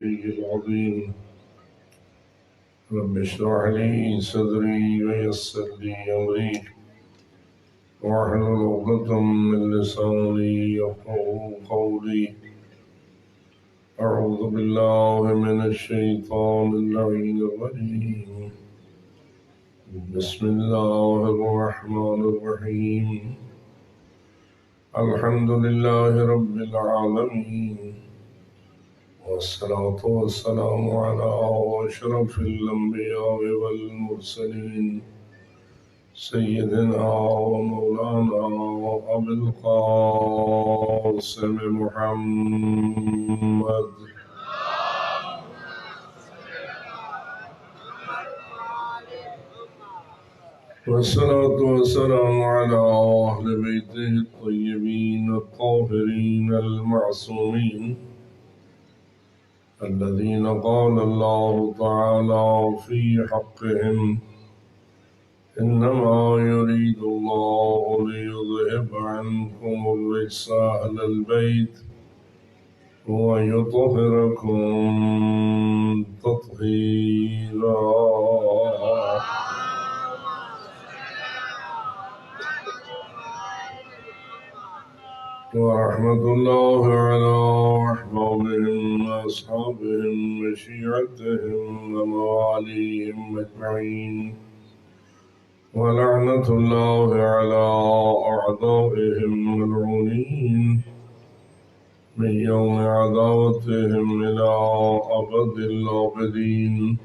العظيم رب اشرح لي صدري ويسر لي أمري واحلل عقدة من لساني يفقهوا قولي أعوذ بالله من الشيطان اللعين الرجيم بسم الله الرحمن الرحيم الحمد لله رب العالمين والصلاة والسلام على أشرف الأنبياء والمرسلين سيدنا ومولانا أبي القاسم محمد والصلاة والسلام على أهل بيته الطيبين الطاهرين المعصومين الذين قال الله تعالى في حقهم إنما يريد الله ليذهب عنكم الرجس أهل البيت ويطهركم تطهيرا ورحمة الله على أحبابهم وأصحابهم وشيعتهم ومواليهم أجمعين ولعنة الله على أعدائهم الملعونين من يوم عداوتهم إلى أبد الآبدين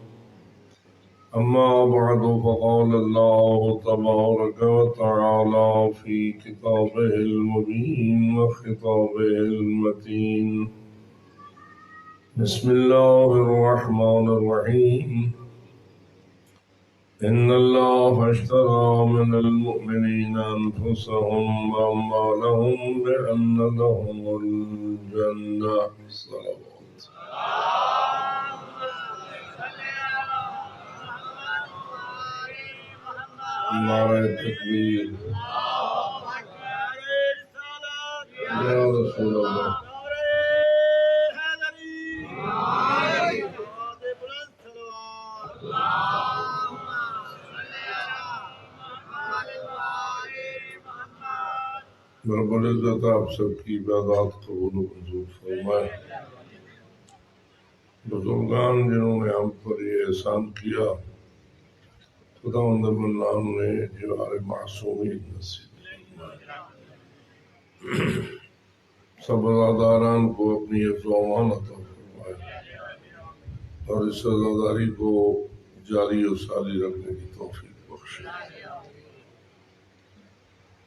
أما بعد فقال الله تبارك وتعالى في كتابه المبين وخطابه المتين بسم الله الرحمن الرحيم إن الله اشترى من المؤمنين أنفسهم وأموالهم بأن لهم الجنة صلوات نعرہ تکبیر یا رسول اللہ رب العزت آپ سب کی عبادات قبول و منظور فرمائے۔ بزرگان جنہوں نے ہم پر یہ احسان کیا خداوند منان نے جوار معصومین نصیب فرمائے، سب عزاداران کو اپنی حفظ و امان عطا فرمائے اور اس عزاداری کو جاری و ساری رکھنے کی توفیق بخشے۔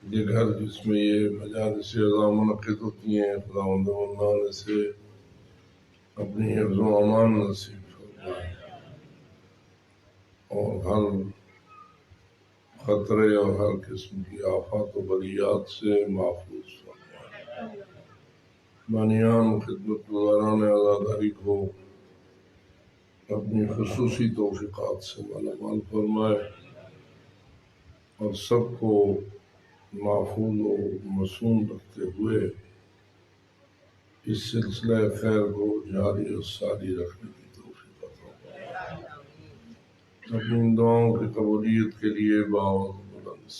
یہ گھر جس میں یہ مجالس عظام منعقد ہوتی ہیں خداوند منان سے اپنی حفظ و امان نصیب فرمائے اور ہر خطرے اور ہر قسم کی آفات و بلیات سے محفوظ فرمائے۔ بانیان خدمت گزاران عزاداری کو اپنی خصوصی توفیقات سے مالا مال فرمائے اور سب کو محفوظ و مصون رکھتے ہوئے اس سلسلہ خیر کو جاری اور ساری رکھنے کی توفیق عطا فرمائے۔ اپنی ان دعاؤں کی قبولیت کے لیے باوقت بلند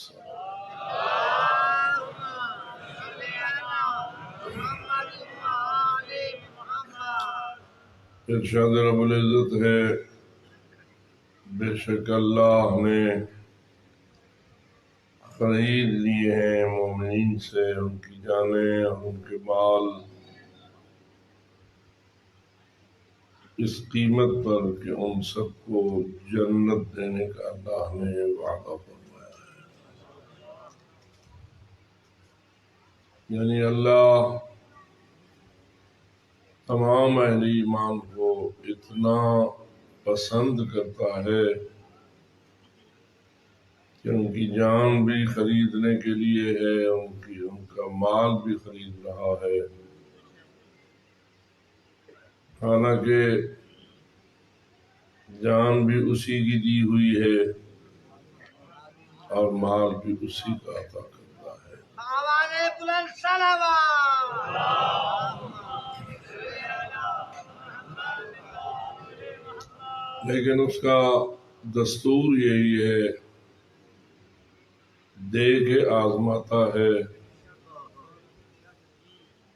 ارشاد رب العزت ہے بے شک اللہ نے خرید لیے ہیں مومنین سے ان کی جانیں اور ان کے مال اس قیمت پر کہ ان سب کو جنت دینے کا اللہ نے وعدہ فرمایا ہے۔ یعنی اللہ تمام اہل ایمان کو اتنا پسند کرتا ہے کہ ان کی جان بھی خریدنے کے لیے ہے، ان کا مال بھی خرید رہا ہے، حالانکہ جان بھی اسی کی دی ہوئی ہے اور مال بھی اسی کا عطا کرتا ہے۔ لیکن اس کا دستور یہی ہے، دے کے آزماتا ہے،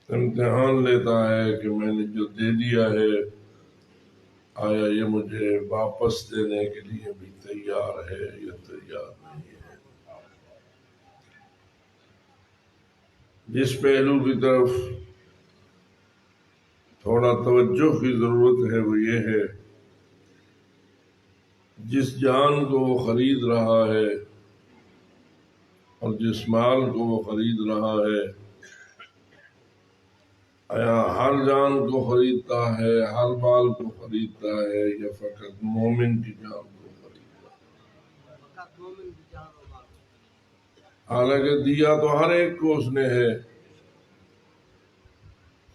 امتحان لیتا ہے کہ میں نے جو دے دیا ہے آیا یہ مجھے واپس دینے کے لیے بھی تیار ہے یا تیار نہیں ہے۔ جس پہلو کی طرف تھوڑا توجہ کی ضرورت ہے وہ یہ ہے، جس جان کو وہ خرید رہا ہے اور جس مال کو وہ خرید رہا ہے، آیا ہر جان کو خریدتا ہے، ہر مال کو خریدتا ہے، یا فقط مومن کی جان کو خریدتا ہے؟ حالانکہ دیا تو ہر ایک کو اس نے ہے،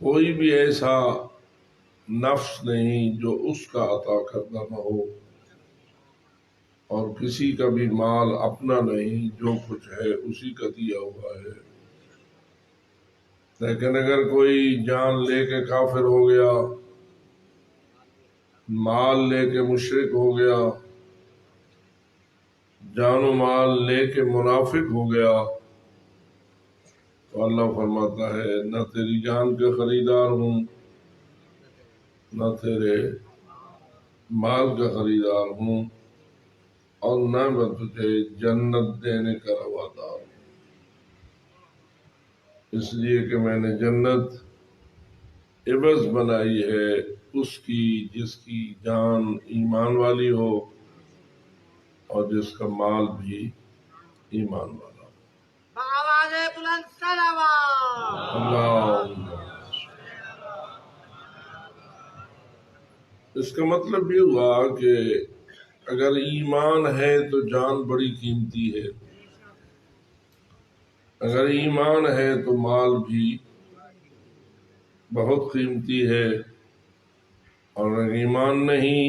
کوئی بھی ایسا نفس نہیں جو اس کا عطا کرتا نہ ہو، اور کسی کا بھی مال اپنا نہیں، جو کچھ ہے اسی کا دیا ہوا ہے۔ لیکن اگر کوئی جان لے کے کافر ہو گیا، مال لے کے مشرک ہو گیا، جان و مال لے کے منافق ہو گیا، تو اللہ فرماتا ہے نہ تیری جان کا خریدار ہوں، نہ تیرے مال کا خریدار ہوں، اور نہ میں تجھے جنت دینے کا روادار ہوں، اس لیے کہ میں نے جنت عوض بنائی ہے اس کی جس کی جان ایمان والی ہو اور جس کا مال بھی ایمان والا ہو۔ آواز بلند صلوات۔ اللہ، اس کا مطلب یہ ہوا کہ اگر ایمان ہے تو جان بڑی قیمتی ہے، اگر ایمان ہے تو مال بھی بہت قیمتی ہے، اور اگر ایمان نہیں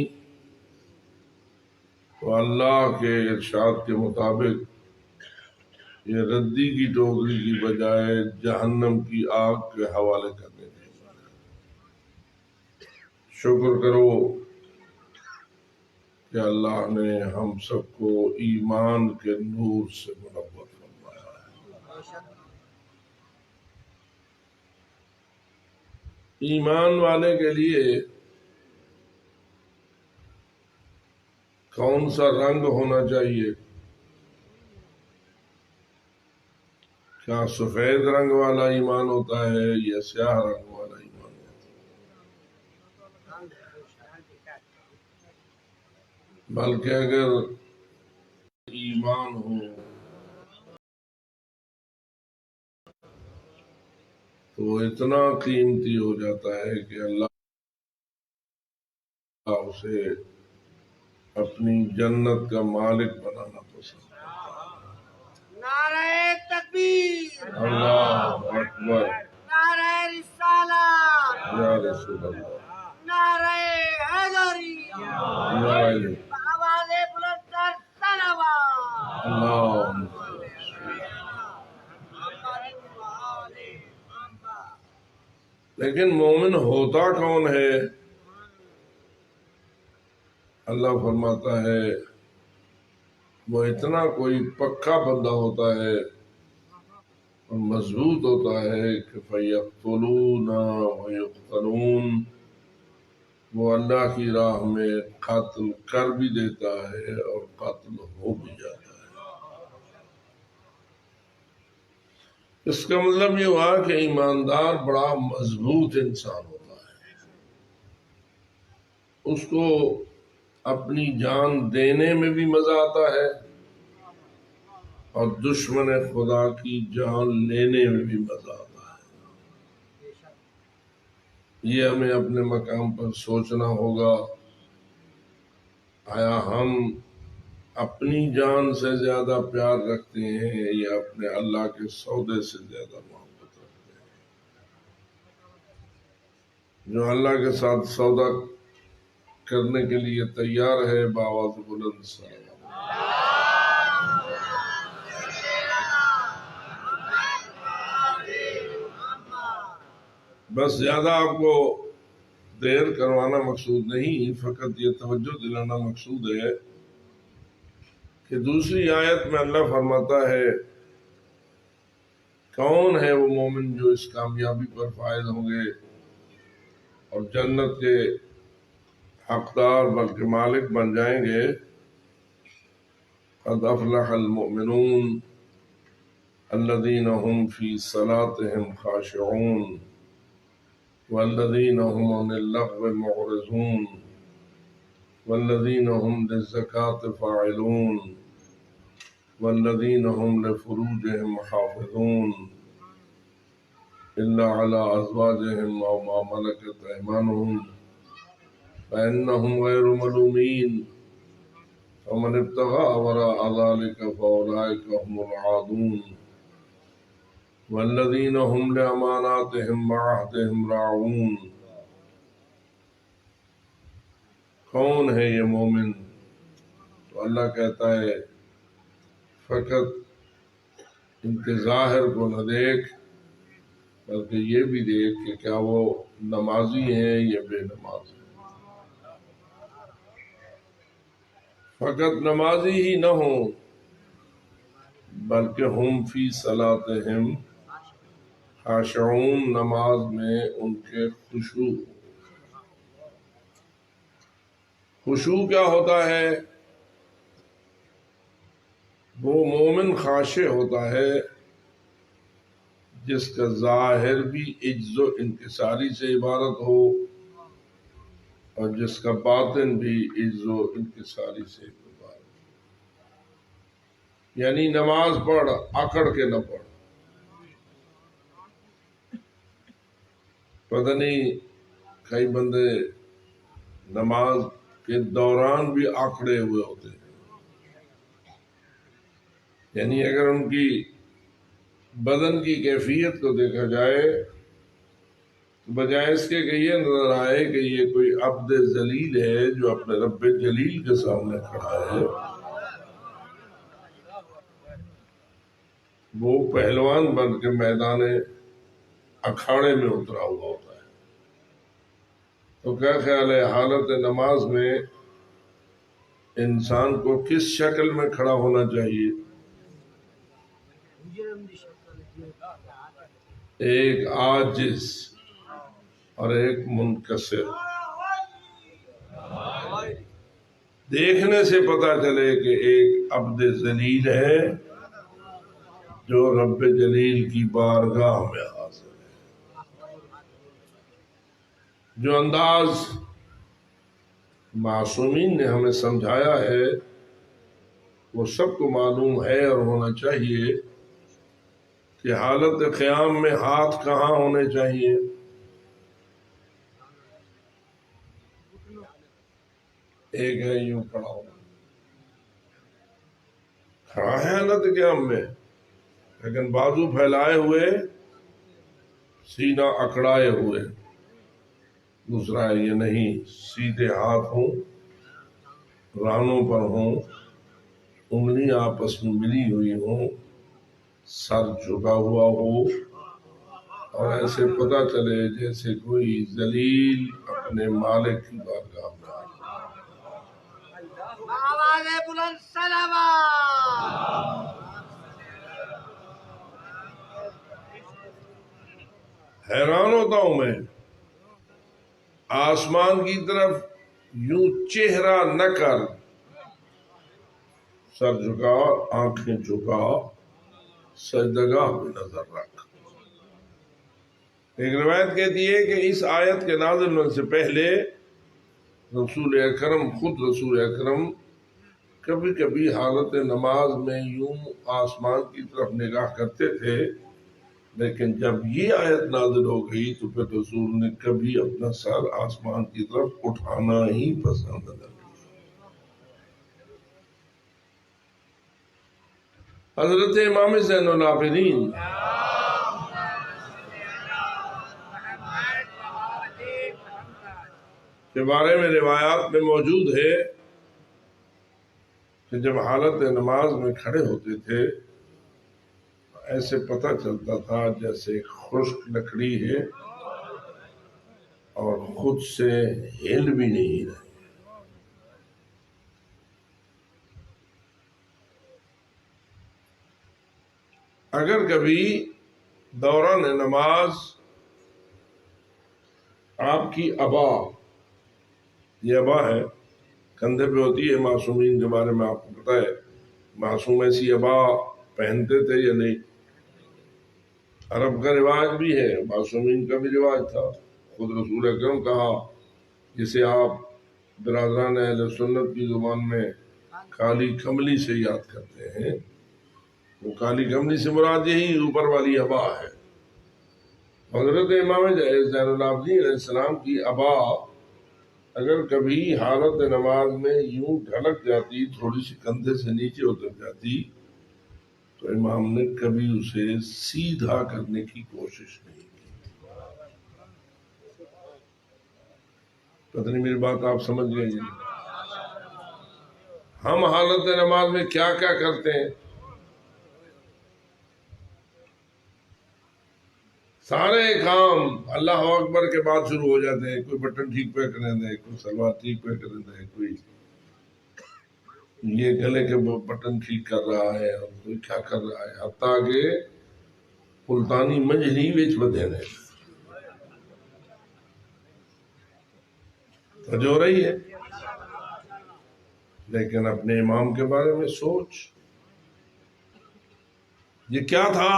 تو اللہ کے ارشاد کے مطابق یہ ردی کی ٹوکری کی بجائے جہنم کی آگ کے حوالے کرنے کے لیے۔ شکر کرو کہ اللہ نے ہم سب کو ایمان کے نور سے منور فرمایا ہے۔ ایمان والے کے لیے کون سا رنگ ہونا چاہیے؟ کیا سفید رنگ والا ایمان ہوتا ہے یا سیاہ رنگ والا ایمان ہوتا ہے؟ بلکہ اگر ایمان ہو تو وہ اتنا قیمتی ہو جاتا ہے کہ اللہ اسے اپنی جنت کا مالک بنانا پسند ہے۔ نعرہ تکبیر، اللہ اکبر، نعرہ رسالت، یا رسول اللہ، نعرہ حیدری، یا علی، آواز بلند کر صلوات۔ اللہ۔ لیکن مومن ہوتا کون ہے؟ اللہ فرماتا ہے وہ اتنا کوئی پکا بندہ ہوتا ہے اور مضبوط ہوتا ہے کہ فَيَقْتُلُونَ وَيُقْتَلُونَ، وہ اللہ کی راہ میں قتل کر بھی دیتا ہے اور قتل ہو بھی جاتا ہے۔ اس کا مطلب یہ ہوا کہ ایماندار بڑا مضبوط انسان ہوتا ہے، اس کو اپنی جان دینے میں بھی مزہ آتا ہے اور دشمن خدا کی جان لینے میں بھی مزہ آتا ہے۔ یہ ہمیں اپنے مقام پر سوچنا ہوگا، آیا ہم اپنی جان سے زیادہ پیار رکھتے ہیں یا اپنے اللہ کے سودے سے زیادہ محبت رکھتے ہیں؟ جو اللہ کے ساتھ سودا کرنے کے لیے تیار ہے، بآواز بلند صلوات۔ بس زیادہ آپ کو دیر کروانا مقصود نہیں، فقط یہ توجہ دلانا مقصود ہے کہ دوسری آیت میں اللہ فرماتا ہے کون ہے وہ مومن جو اس کامیابی پر فائز ہوں گے اور جنت کے حقدار بلکہ مالک بن جائیں گے۔ قد افلح المؤمنون الذين هم في صلاتهم خاشعون والذين هم عن اللغو معرضون والذين هم للزكاة فاعلون والذين هم لفروجهم حافظون إلا على أزواجهم أو ما ملكت أيمانهم فإنهم غير ملومين فمن ابتغى وراء ذلك فأولئك هم العادون والذين هم لأماناتهم وعهدهم راعون۔ کون ہے یہ مومن؟ تو اللہ کہتا ہے فقط ان کے ظاہر کو نہ دیکھ بلکہ یہ بھی دیکھ کہ کیا وہ نمازی ہیں یا بے نماز ہیں۔ فقط نمازی ہی نہ ہوں بلکہ ہم فی صلاتہم خاشعون، نماز میں ان کے خشوع۔ خشوع کیا ہوتا ہے؟ وہ مومن خاشع ہوتا ہے جس کا ظاہر بھی عجز و انکساری سے عبارت ہو اور جس کا باطن بھی عجز و انکساری سے عبارت ہو۔ یعنی نماز پڑھ اکڑ کے نہ پڑھ۔ پتہ نہیں کئی بندے نماز کے دوران بھی آکڑے ہوئے ہوتے ہیں، یعنی اگر ان کی بدن کی کیفیت کو دیکھا جائے تو بجائے اس کے کہ یہ نظر آئے کہ یہ کوئی عبد ذلیل ہے جو اپنے رب جلیل کے سامنے کھڑا ہے، وہ پہلوان بن کے میدان اکھاڑے میں اترا ہوا ہوتا ہے۔ تو کیا خیال ہے حالت نماز میں انسان کو کس شکل میں کھڑا ہونا چاہیے؟ ایک عاجز اور ایک منکسر۔ دیکھنے سے پتہ چلے کہ ایک عبد ذلیل ہے جو رب جلیل کی بارگاہ میں حاضر ہے۔ جو انداز معصومین نے ہمیں سمجھایا ہے وہ سب کو معلوم ہے اور ہونا چاہیے کہ حالت قیام میں ہاتھ کہاں ہونے چاہیے؟ ایک ہے یوں کھڑا ہونا، کھڑا ہے حالت قیام میں لیکن بازو پھیلائے ہوئے، سینہ اکڑائے ہوئے۔ دوسرا ہے یہ نہیں، سیدھے ہاتھ ہوں، رانوں پر ہوں، انگلیاں آپس میں ملی ہوئی ہوں، سر جھکا ہوا ہو اور ایسے پتہ چلے جیسے کوئی ذلیل اپنے مالک کی بارگاہ میں آ جائے۔ آواز بلند صلوات۔ حیران ہوتا ہوں میں، آسمان کی طرف یوں چہرہ نہ کر، سر جھکا، آنکھیں جھکا، سجدگاہ میں نظر رکھ۔ ایک روایت کہتی ہے کہ اس آیت کے نازل ہونے سے پہلے رسول اکرم، خود رسول اکرم کبھی کبھی حالت نماز میں یوں آسمان کی طرف نگاہ کرتے تھے، لیکن جب یہ آیت نازل ہو گئی تو پھر رسول نے کبھی اپنا سر آسمان کی طرف اٹھانا ہی پسند نہ کیا۔ حضرت امام زین العابدین کے بارے میں روایات میں موجود ہے کہ جب حالت نماز میں کھڑے ہوتے تھے ایسے پتہ چلتا تھا جیسے ایک خشک لکڑی ہے اور خود سے ہل بھی نہیں رہے۔ اگر کبھی دوران نماز آپ کی ابا، یہ ابا ہے، کندھے پہ ہوتی ہے معصومین کے بارے میں آپ کو پتا ہے، معصوم ایسی ابا پہنتے تھے یا نہیں؟ عرب کا رواج بھی ہے، معصومین کا بھی رواج تھا۔ خود رسول اکرم کہا، جسے آپ برادران اہل سنت کی زبان میں کالی کملی سے یاد کرتے ہیں، وہ کالی کملی سے مراد یہی اوپر والی ابا ہے۔ حضرت امام زین العابدین علیہ السلام کی ابا اگر کبھی حالت نماز میں یوں ڈھلک جاتی، تھوڑی سی کندھے سے نیچے اتر جاتی، تو امام نے کبھی اسے سیدھا کرنے کی کوشش نہیں کی۔ پتہ نہیں میری بات آپ سمجھ گئے جی؟ ہم حالت نماز میں کیا کیا کرتے ہیں؟ سارے کام اللہ اکبر کے بعد شروع ہو جاتے ہیں۔ کوئی بٹن ٹھیک پہ کرنے دے، کوئی سلوار ٹھیک پہ کرنے دے، کوئی یہ گلے کے بٹن ٹھیک کر رہا ہے، اور کوئی کیا کر رہا ہے، حتیٰ کہ ملتانی منجنی وچ بدے نے جو ہو رہی ہے۔ لیکن اپنے امام کے بارے میں سوچ، یہ کیا تھا؟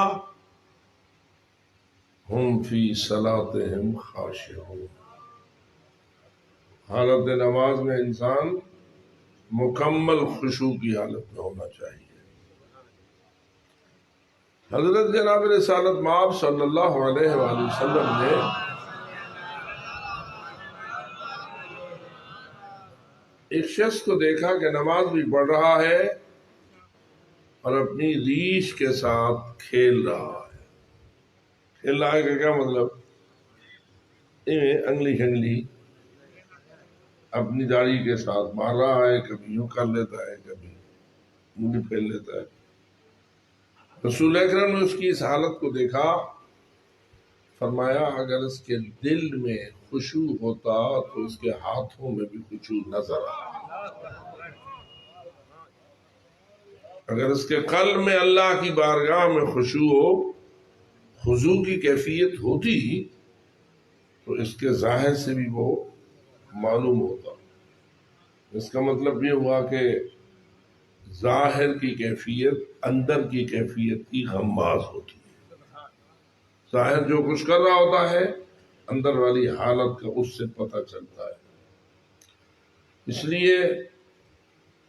ہم فی صلاتہم خاشعون۔ حالت نماز میں انسان مکمل خشوع کی حالت میں ہونا چاہیے۔ حضرت جناب رسالت مآب صلی اللہ علیہ وآلہ وسلم نے ایک شخص کو دیکھا کہ نماز بھی پڑھ رہا ہے اور اپنی ریش کے ساتھ کھیل رہا ہے۔ کھیل رہا ہے کا کیا مطلب؟ انگلی شنگلی اپنی داڑھی کے ساتھ مار رہا ہے، کبھی یوں کر لیتا ہے، کبھی انگلی پھیل لیتا ہے۔ رسول اکرم نے اس کی اس حالت کو دیکھا، فرمایا اگر اس کے دل میں خشوع ہوتا تو اس کے ہاتھوں میں بھی خشوع نظر آتا۔ اگر اس کے قلب میں اللہ کی بارگاہ میں خشوع ہو، خضوع کی کیفیت ہوتی، تو اس کے ظاہر سے بھی وہ معلوم ہوتا۔ اس کا مطلب یہ ہوا کہ ظاہر کی کیفیت اندر کی کیفیت کی غماز ہوتی ہے۔ ظاہر جو کچھ کر رہا ہوتا ہے، اندر والی حالت کا اس سے پتہ چلتا ہے۔ اس لیے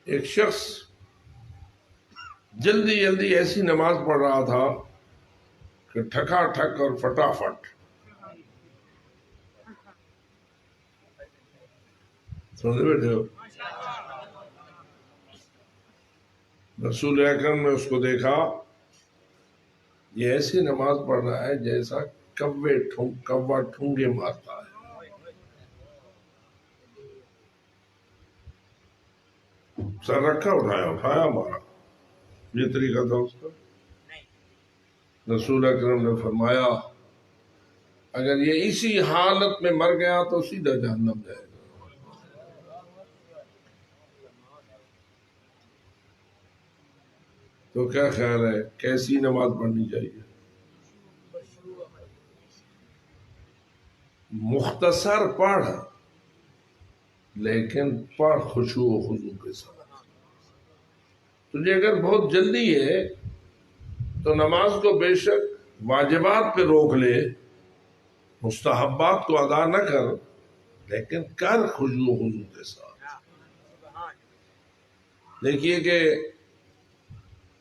ایک شخص جلدی جلدی ایسی نماز پڑھ رہا تھا کہ ٹھکا ٹھک اور فٹافٹ، سمجھے بیٹھے ہو؟ رسول اکرم نے اس کو دیکھا، یہ ایسی نماز پڑھ رہا ہے جیسا کوا ٹھونگے مارتا ہے۔ سر رکھا، اٹھایا مارا، یہ طریقہ تھا اس کا۔ رسول اکرم نے فرمایا اگر یہ اسی حالت میں مر گیا تو سیدھا جہنم جائے گا۔ تو کیا خیال ہے کیسی نماز پڑھنی چاہیے؟ مختصر پڑھ، لیکن پڑھ خشوع و خضوع کے ساتھ۔ تجھے اگر بہت جلدی ہے تو نماز کو بے شک واجبات پہ روک لے، مستحبات کو ادا نہ کر، لیکن کر خشوع و خضوع کے ساتھ۔ دیکھیے کہ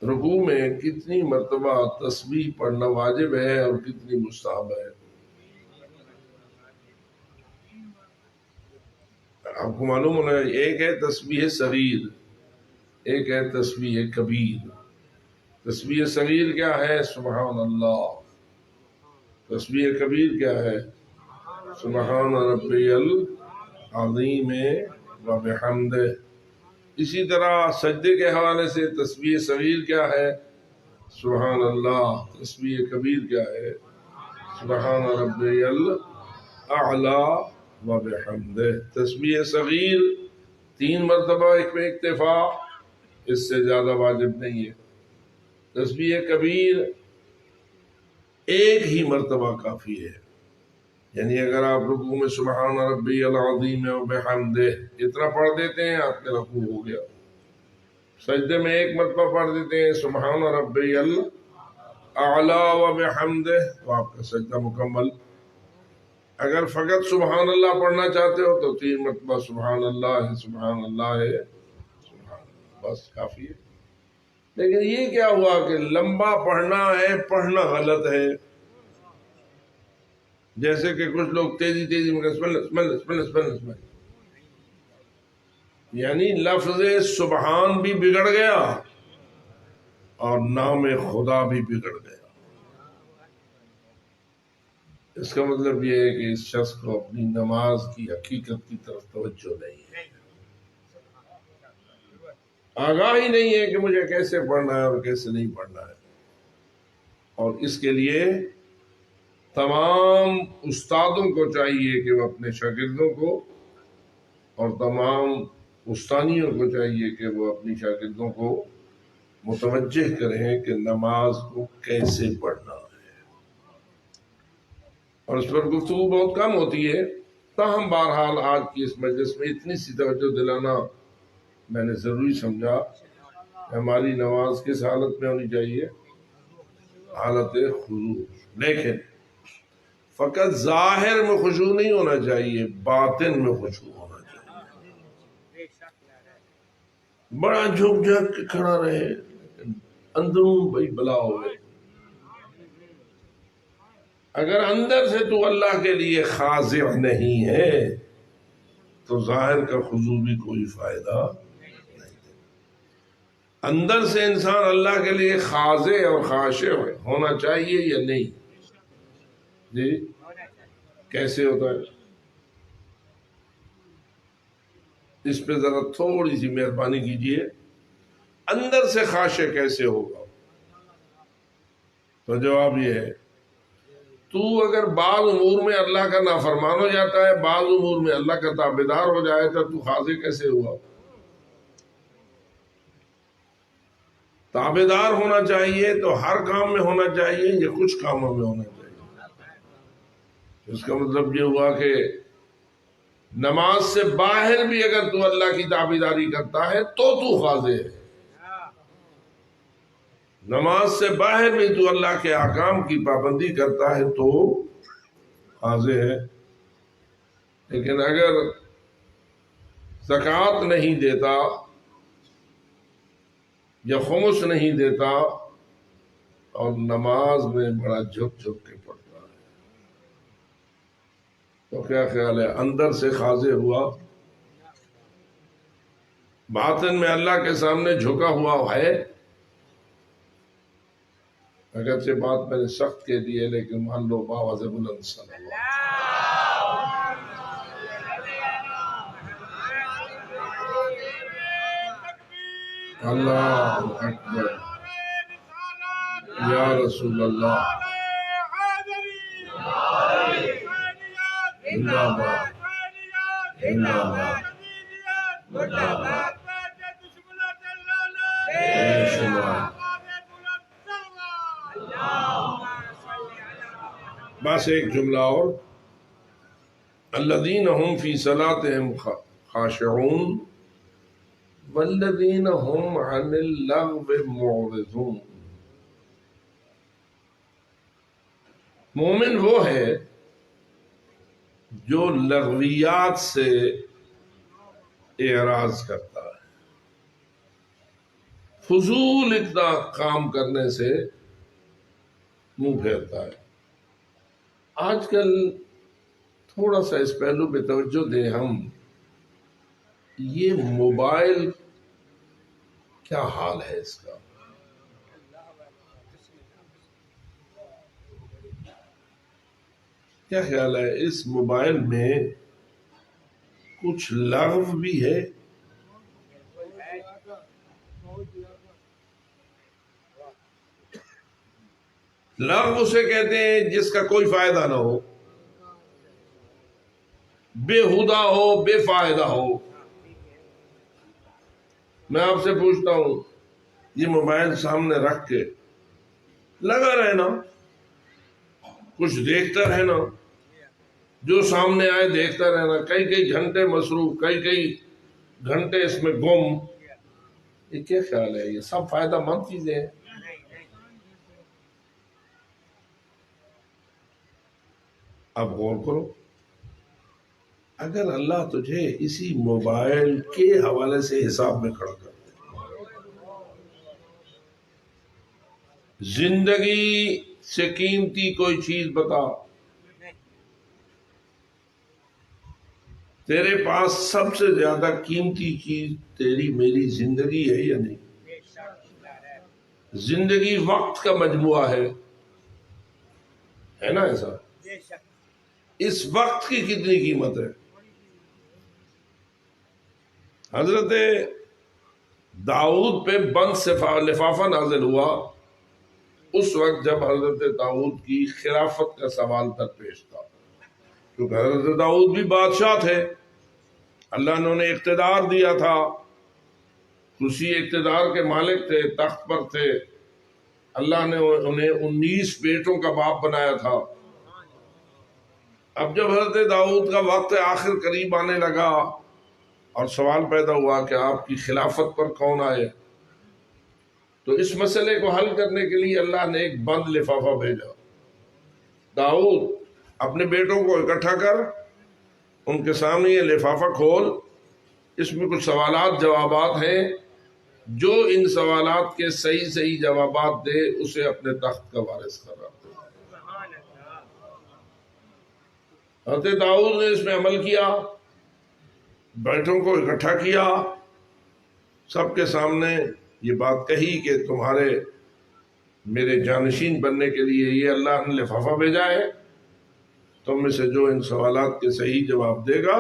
رکوع میں کتنی مرتبہ تسبیح پڑھنا واجب ہے اور کتنی مستحب ہے۔ آپ کو معلوم ہونا ہے، ایک ہے تسبیح صغیر، ایک ہے تسبیح کبیر۔ تسبیح صغیر کیا ہے؟ سبحان اللہ۔ تسبیح کبیر کیا ہے؟ سبحان ربی العظیم و بحمدہ۔ اسی طرح سجدے کے حوالے سے تسبیح صغیر کیا ہے؟ سبحان اللہ۔ تسبیح کبیر کیا ہے؟ سبحان ربی الاعلی وبحمدہ. تسبیح صغیر 3 مرتبہ ایک میں اکتفا، اس سے زیادہ واجب نہیں ہے. تسبیح کبیر ایک ہی مرتبہ کافی ہے. یعنی اگر آپ رکوع میں سبحان ربی العظیم وبحمدہ اتنا پڑھ دیتے ہیں آپ کا رکوع ہو گیا. سجدے میں ایک مرتبہ پڑھ دیتے ہیں سبحان ربی الاعلی وبحمدہ تو آپ کا سجدہ مکمل. اگر فقط سبحان اللہ پڑھنا چاہتے ہو تو 3 مرتبہ سبحان اللہ ہے، سبحان اللہ ہے، سبحان اللہ، بس کافی ہے. لیکن یہ کیا ہوا کہ لمبا پڑھنا ہے، پڑھنا غلط ہے. جیسے کہ کچھ لوگ تیزی میں بسم یعنی لفظ سبحان بھی بگڑ گیا اور نام خدا بھی بگڑ گیا. اس کا مطلب یہ ہے کہ اس شخص کو اپنی نماز کی حقیقت کی طرف توجہ نہیں ہے، آگاہی نہیں ہے کہ مجھے کیسے پڑھنا ہے اور کیسے نہیں پڑھنا ہے. اور اس کے لیے تمام استادوں کو چاہیے کہ وہ اپنے شاگردوں کو اور تمام استانیوں کو چاہیے کہ وہ اپنی شاگردوں کو متوجہ کریں کہ نماز کو کیسے پڑھنا ہے. اور اس پر گفتگو بہت کم ہوتی ہے، تاہم بہرحال آج کی اس مجلس میں اتنی سی توجہ دلانا میں نے ضروری سمجھا کہ ہماری نماز کس حالت میں ہونی چاہیے، حالت خضوع. لیکن فقط ظاہر میں خشوع نہیں ہونا چاہیے، باطن میں خشوع ہونا چاہیے. بڑا جھک جھک کے کھڑا رہے اندرون بھائی بلا ہوئے. اگر اندر سے تو اللہ کے لیے خاضع نہیں ہے تو ظاہر کا خضوع بھی کوئی فائدہ نہیں. اندر سے انسان اللہ کے لیے خاضع اور خاشع ہونا چاہیے یا نہیں؟ جی کیسے ہوتا ہے؟ اس پہ ذرا تھوڑی سی مہربانی کیجیے. اندر سے خاشع کیسے ہوگا؟ تو جواب یہ ہے، تو اگر بعض امور میں اللہ کا نافرمان ہو جاتا ہے، بعض امور میں اللہ کا تابعدار ہو جائے تو خاضع کیسے ہوا؟ تابعدار ہونا چاہیے تو ہر کام میں ہونا چاہیے یا کچھ کاموں میں ہونا چاہیے؟ اس کا مطلب یہ ہوا کہ نماز سے باہر بھی اگر تو اللہ کی تابعداری کرتا ہے تو خاضع ہے. نماز سے باہر بھی تو اللہ کے احکام کی پابندی کرتا ہے تو خاضع ہے. لیکن اگر زکوٰۃ نہیں دیتا یا خمس نہیں دیتا اور نماز میں بڑا جھک جھک کے پڑتا ہے تو کیا خیال ہے، اندر سے خاضع ہوا؟ باطن میں اللہ کے سامنے جھکا ہوا ہے؟ اگرچہ بات میں نے سخت کہہ دی ہے لیکن مان لو باواز بلند صلی اللہ اکبر یا رسول اللہ زندہ باد زندہ باد بے شمار. بس ایک جملہ اور، الذین هم فی صلاتهم خاشعون والذین هم عن اللغو معرضون. مومن وہ ہے جو لغویات سے اعراض کرتا ہے، فضول کام کرنے سے منہ پھیرتا ہے. آج کل تھوڑا سا اس پہلو پہ توجہ دیں ہم، یہ موبائل کیا حال ہے اس کا؟ کیا خیال ہے اس موبائل میں کچھ لغو بھی ہے؟ لغو اسے کہتے ہیں جس کا کوئی فائدہ نہ ہو. بے ہدا ہو، بے فائدہ ہو۔ میں آپ سے پوچھتا ہوں، یہ موبائل سامنے رکھ کے لگا رہنا، کچھ دیکھتا رہنا، جو سامنے آئے دیکھتا رہنا، کئی کئی گھنٹے مصروف، کئی کئی گھنٹے اس میں گم، یہ کیا خیال ہے؟ یہ سب فائدہ مند چیزیں ہیں۔ اب غور کرو، اگر اللہ تجھے اسی موبائل کے حوالے سے حساب میں کھڑا کر دے، زندگی سے قیمتی کوئی چیز بتا، تیرے پاس سب سے زیادہ قیمتی چیز تیری میری زندگی ہے یا نہیں؟ زندگی وقت کا مجموعہ ہے نا ایسا؟ اس وقت کی کتنی قیمت ہے؟ حضرت داؤد پہ بند لفافہ نازل ہوا اس وقت جب حضرت داؤد کی خلافت کا سوال درپیش تھا، کیونکہ حضرت داؤد بھی بادشاہ تھے، اللہ نے انہیں اقتدار دیا تھا، خوشی اقتدار کے مالک تھے، تخت پر تھے، اللہ نے انہیں 19 بیٹوں کا باپ بنایا تھا۔ اب جب حضرت داؤد کا وقت آخر قریب آنے لگا اور سوال پیدا ہوا کہ آپ کی خلافت پر کون آئے، تو اس مسئلے کو حل کرنے کے لیے اللہ نے ایک بند لفافہ بھیجا، داؤد اپنے بیٹوں کو اکٹھا کر ان کے سامنے یہ لفافہ کھول، اس میں کچھ سوالات جوابات ہیں، جو ان سوالات کے صحیح جوابات دے اسے اپنے تخت کا وارث قرار دے۔ حضرت داؤد نے اس میں عمل کیا، بیٹوں کو اکٹھا کیا، سب کے سامنے یہ بات کہی کہ تمہارے میرے جانشین بننے کے لیے یہ اللہ نے لفافہ بھیجا ہے، تم میں سے جو ان سوالات کے صحیح جواب دے گا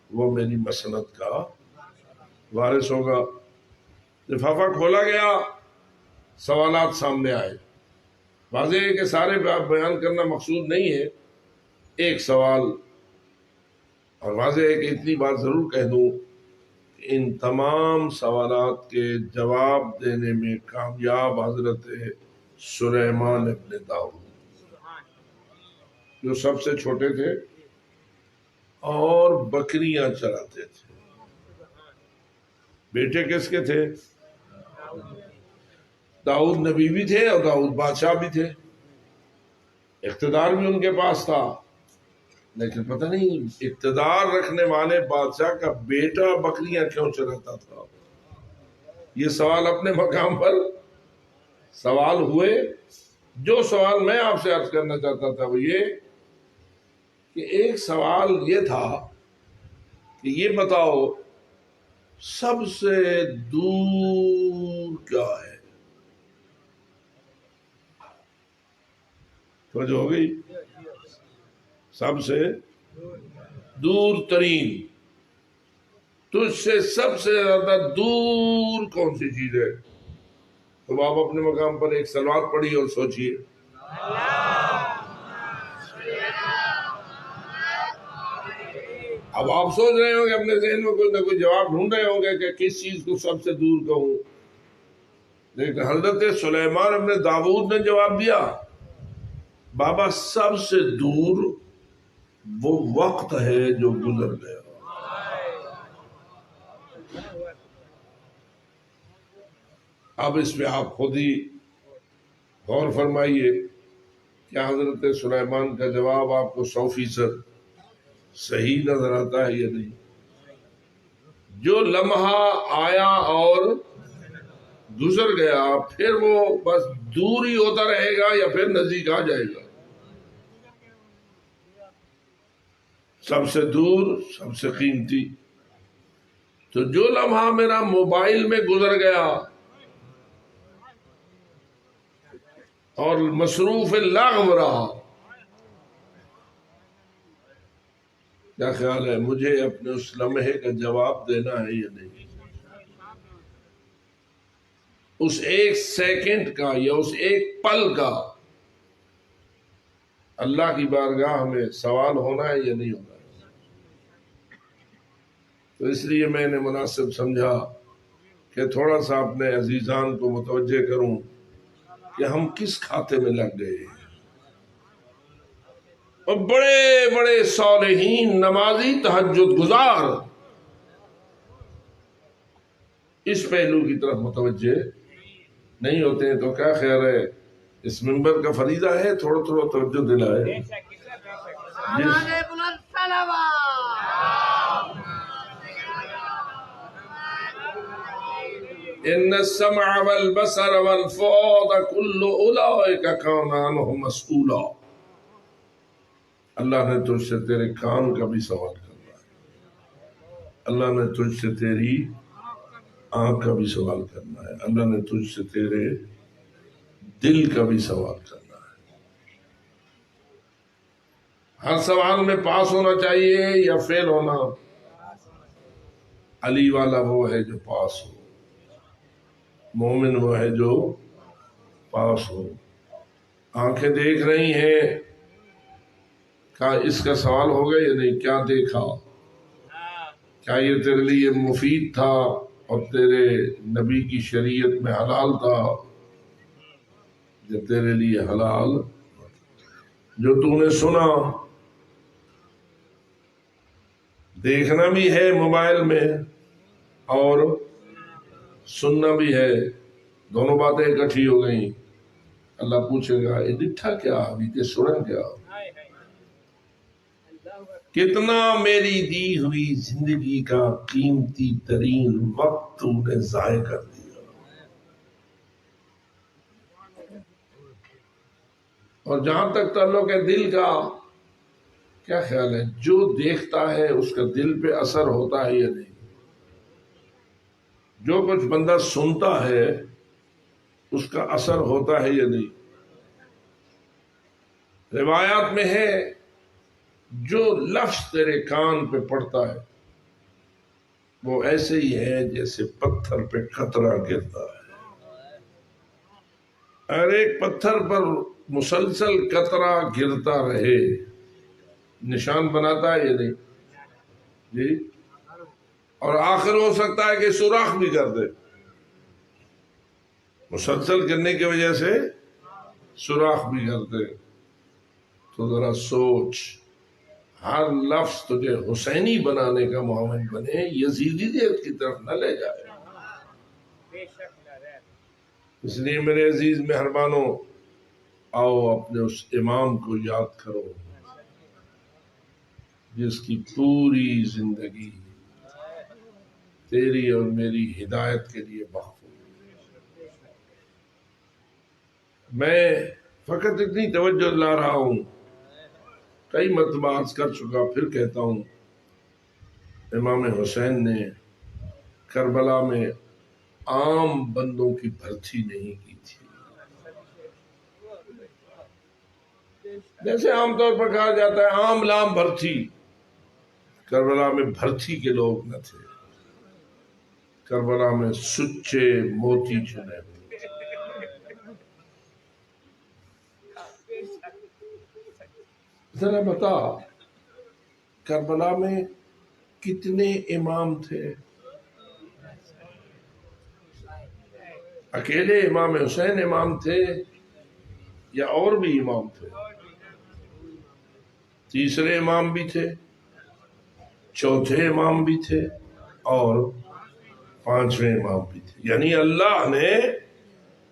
وہ میری مسنت کا وارث ہوگا۔ لفافہ کھولا گیا، سوالات سامنے آئے، واضح ہے کہ سارے بیان کرنا مقصود نہیں ہے، ایک سوال، اور واضح ہے کہ اتنی بات ضرور کہہ دوں کہ ان تمام سوالات کے جواب دینے میں کامیاب حضرت سلیمان ابن داؤد، جو سب سے چھوٹے تھے اور بکریاں چراتے تھے۔ بیٹے کس کے تھے؟ داؤد نبی بھی تھے اور داؤد بادشاہ بھی تھے، اقتدار بھی ان کے پاس تھا، لیکن پتہ نہیں اقتدار رکھنے والے بادشاہ کا بیٹا بکریاں کیوں چراتا تھا۔ یہ سوال اپنے مقام پر سوال ہوئے۔ جو سوال میں آپ سے عرض کرنا چاہتا تھا وہ یہ کہ ایک سوال یہ تھا کہ یہ بتاؤ سب سے دور کیا ہے؟ توجہ ہو گئی؟ سب سے دور ترین، تجھ سے سب سے زیادہ دور کون سی چیز ہے؟ تو آپ اپنے مقام پر ایک صلوات پڑھی اور سوچئے۔ اب آپ سوچ رہے ہوں گے اپنے ذہن میں کوئی نہ کوئی جواب ڈھونڈ رہے ہوں گے کہ کس چیز کو سب سے دور کہوں، لیکن حضرت سلیمان ابن داؤد نے جواب دیا، بابا سب سے دور وہ وقت ہے جو گزر گیا۔ اب اس پہ آپ خود ہی غور فرمائیے، کیا حضرت سلیمان کا جواب آپ کو 100% صحیح نظر آتا ہے یا نہیں؟ جو لمحہ آیا اور گزر گیا، پھر وہ بس دور ہی ہوتا رہے گا یا پھر نزدیک آ جائے گا؟ سب سے دور، سب سے قیمتی، تو جو لمحہ میرا موبائل میں گزر گیا اور مصروف لغو رہا، کیا خیال ہے مجھے اپنے اس لمحے کا جواب دینا ہے یا نہیں؟ اس ایک سیکنڈ کا یا اس ایک پل کا اللہ کی بارگاہ میں سوال ہونا ہے یا نہیں ہونا ہے؟ تو اس لیے میں نے مناسب سمجھا کہ تھوڑا سا اپنے عزیزان کو متوجہ کروں کہ ہم کس کھاتے میں لگ گئے ہیں۔ اور بڑے بڑے صالحین، نمازی، تہجد گزار اس پہلو کی طرف متوجہ نہیں ہوتے ہیں۔ تو کیا خیال ہے، اس منبر کا فریضہ ہے تھوڑا تھوڑا توجہ دلائے۔ آواز بلند صلوات۔ ان السمع والبصر والفؤاد كل اولئک کان عنہ مسئولا۔ اللہ نے تجھ سے تیرے کان کا بھی سوال کرنا ہے، اللہ نے تجھ سے تیری آنکھ کا بھی سوال کرنا ہے، اللہ نے تجھ سے تیرے دل کا بھی سوال کرنا ہے۔ ہر سوال میں پاس ہونا چاہیے یا فیل ہونا؟ علی والا وہ ہے جو پاس ہو، مومن وہ ہے جو پاس ہو۔ آنکھیں دیکھ رہی ہیں، کہا اس کا سوال ہوگا یا نہیں؟ کیا دیکھا؟ کیا یہ تیرے لیے مفید تھا اور تیرے نبی کی شریعت میں حلال تھا؟ جو تیرے لیے حلال، جو تو نے سنا، دیکھنا بھی ہے موبائل میں اور سننا بھی ہے، دونوں باتیں اکٹھی ہو گئیں۔ اللہ پوچھے گا یہ ڈٹھا کیا، ابھی تے سنا کیا؟ کتنا میری دی ہوئی زندگی کا قیمتی ترین وقت تو نے ضائع کر دیا۔ اور جہاں تک تعلق ہے دل کا، کیا خیال ہے جو دیکھتا ہے اس کا دل پہ اثر ہوتا ہے یا نہیں؟ جو کچھ بندہ سنتا ہے اس کا اثر ہوتا ہے یا نہیں؟ روایات میں ہے جو لفظ تیرے کان پہ پڑتا ہے وہ ایسے ہی ہے جیسے پتھر پہ قطرہ گرتا ہے۔ اگر ایک پتھر پر مسلسل قطرہ گرتا رہے نشان بناتا ہے یا نہیں؟ جی، اور آخر ہو سکتا ہے کہ سوراخ بھی کر دے، مسلسل گرنے کی وجہ سے سوراخ بھی کر دے۔ تو ذرا سوچ، ہر لفظ تجھے حسینی بنانے کا معاون بنے، یزیدیت کی طرف نہ لے جائے۔ اس لیے میرے عزیز مہربانوں، آؤ اپنے اس امام کو یاد کرو جس کی پوری زندگی تیری اور میری ہدایت کے لیے وقف ہو۔ میں فقط اتنی توجہ لا رہا ہوں، کئی مرتبہ عرض کر چکا، پھر کہتا ہوں، امام حسین نے کربلا میں عام بندوں کی بھرتی نہیں کی تھی۔ جیسے عام طور پر کہا جاتا ہے عام لام بھرتی، کربلا میں بھرتی کے لوگ نہ تھے، کربلا میں سچے موتی چنے ہوئے۔ ذرا بتا، کربلا میں کتنے امام تھے؟ اکیلے امام حسین امام تھے یا اور بھی امام تھے؟ تیسرے امام بھی تھے، چوتھے امام بھی تھے اور پانچویں امام بھی تھے۔ یعنی اللہ نے